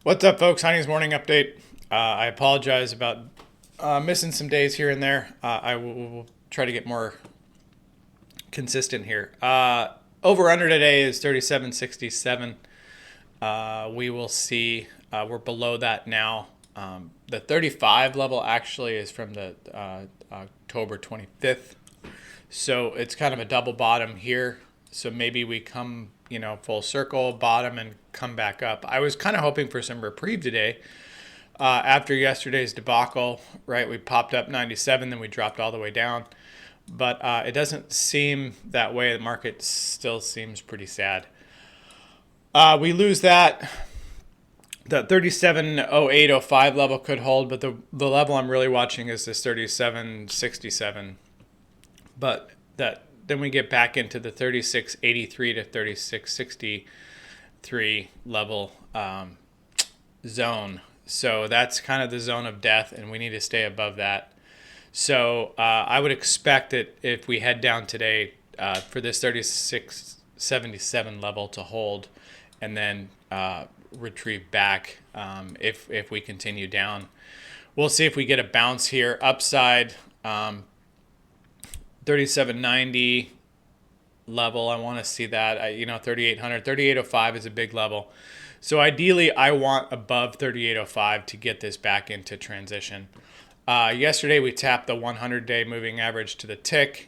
What's up, folks? Honey's morning update. I apologize about missing some days here and there. I will try to get more consistent here. Over under today is 37.67. We will see. We're below that now. The 35 level actually is from the October 25th. So it's kind of a double bottom here. So maybe we come, full circle, bottom, and come back up. I was kind of hoping for some reprieve today after yesterday's debacle, right? We popped up 97, then we dropped all the way down. But it doesn't seem that way. The market still seems pretty sad. We lose that. The 37.0805 level could hold, but the level I'm really watching is this 37.67. But then we get back into the 36.83 to 36.63 level zone. So that's kind of the zone of death, and we need to stay above that. So I would expect that if we head down today for this 36.77 level to hold, and then retrieve back if we continue down. We'll see if we get a bounce here. Upside 37.90 level. I want to see that. 3800, 3805 is a big level. So ideally, I want above 3805 to get this back into transition. Yesterday, we tapped the 100-day moving average to the tick.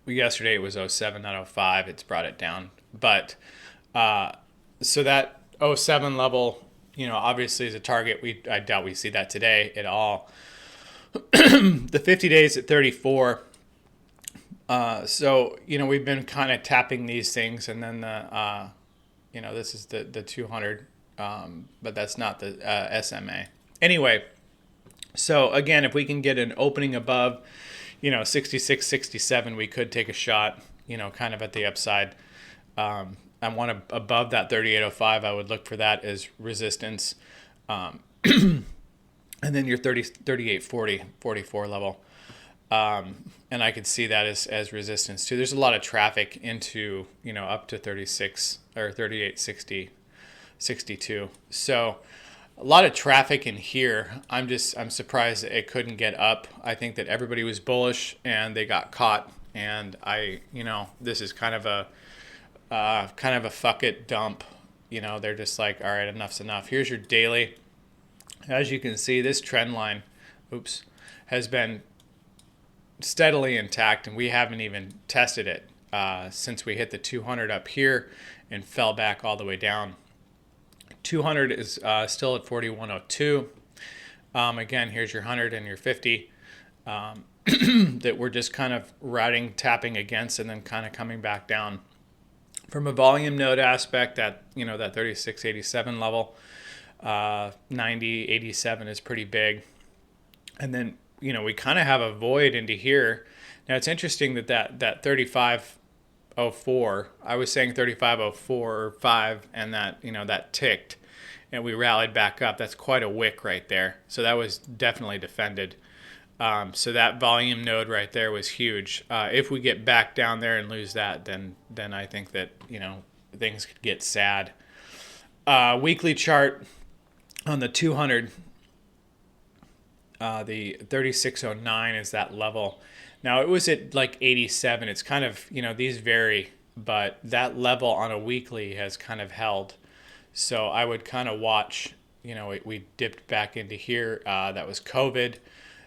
Yesterday, it was 07, not 05. It's brought it down. But so that 07 level, obviously is a target. I doubt we see that today at all. The 50 days at 34. So, we've been kind of tapping these things, and then this is the 200, but that's not the SMA. Anyway, so again, if we can get an opening above, 66, 67, we could take a shot, kind of at the upside. I want to above that 3805. I would look for that as resistance. And then your 3840, 44 level. And I could see that as resistance too. There's a lot of traffic into, up to 36 or 3860, 62. So a lot of traffic in here. I'm surprised that it couldn't get up. I think that everybody was bullish and they got caught. And this is kind of a fuck it dump. They're just like, all right, enough's enough. Here's your daily. As you can see, this trend line, has been steadily intact, and we haven't even tested it since we hit the 200 up here and fell back all the way down. 200 is still at 4102. Again, here's your 100 and your 50 that we're just kind of tapping against, and then kind of coming back down. From a volume node aspect, that 3687 level. 90.87 is pretty big. And then, we kind of have a void into here. Now, it's interesting that 35.04, I was saying 35.04 or 5, and that ticked, and we rallied back up. That's quite a wick right there. So that was definitely defended. So that volume node right there was huge. If we get back down there and lose that, then I think that, things could get sad. Weekly chart. On the 200, the 3609 is that level. Now, it was at like 87. It's kind of, these vary, but that level on a weekly has kind of held. So I would kind of watch, we dipped back into here. That was COVID.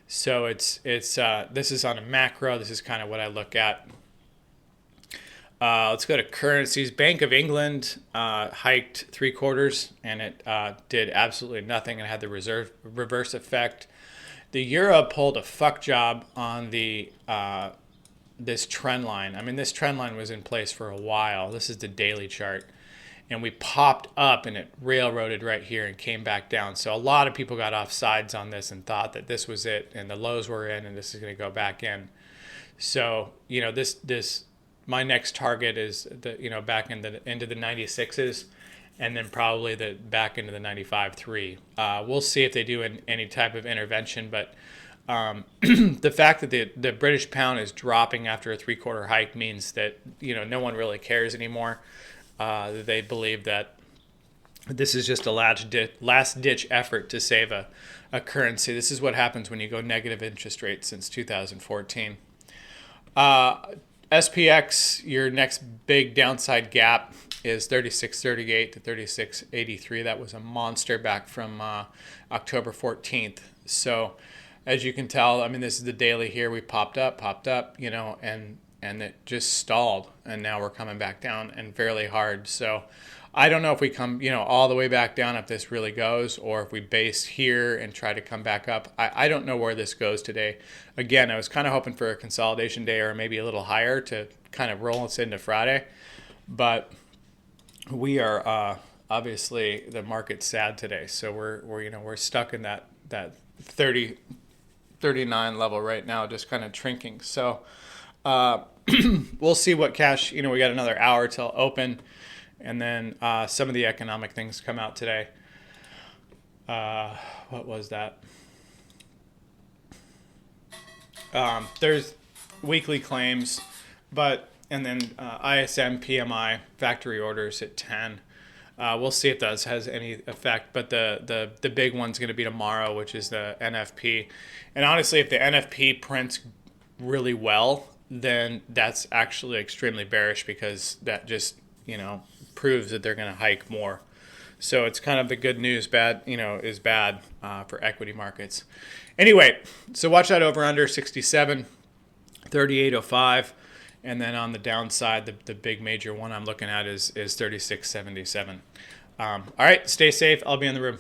So it's this is on a macro. This is kind of what I look at. Let's go to currencies. Bank of England hiked 3/4, and it did absolutely nothing and had the reverse effect. The euro pulled a fuck job on the this trend line. I mean, this trend line was in place for a while. This is the daily chart. And we popped up, and it railroaded right here and came back down. So a lot of people got off sides on this and thought that this was it, and the lows were in, and this is going to go back in. So, this my next target is back into the 96s, and then probably the back into the 95.3. We'll see if they do any type of intervention, but the fact that the British pound is dropping after a 3/4 hike means that no one really cares anymore. They believe that This is just a last ditch effort to save a currency. This is what happens when you go negative interest rates since 2014. SPX, your next big downside gap is 36.38 to 36.83. That was a monster back from October 14th. So as you can tell, I mean, this is the daily here. We popped up, and it just stalled, and now we're coming back down and fairly hard. So I don't know if we come, all the way back down if this really goes, or if we base here and try to come back up. I don't know where this goes today. Again, I was kind of hoping for a consolidation day or maybe a little higher to kind of roll us into Friday, but we are obviously the market's sad today, so we're stuck in that 30 39 level right now, just kind of shrinking. So we'll see what cash, we got another hour till open, and then some of the economic things come out today. What was that? There's weekly claims, and then ISM PMI factory orders at 10. We'll see if that has any effect, but the big one's going to be tomorrow, which is the NFP. And honestly, if the NFP prints really well, then that's actually extremely bearish, because that just, proves that they're going to hike more. So it's kind of the good news is bad for equity markets. Anyway, so watch that over under 67, 38.05. And then on the downside, the big major one I'm looking at is 36.77. All right, stay safe. I'll be in the room.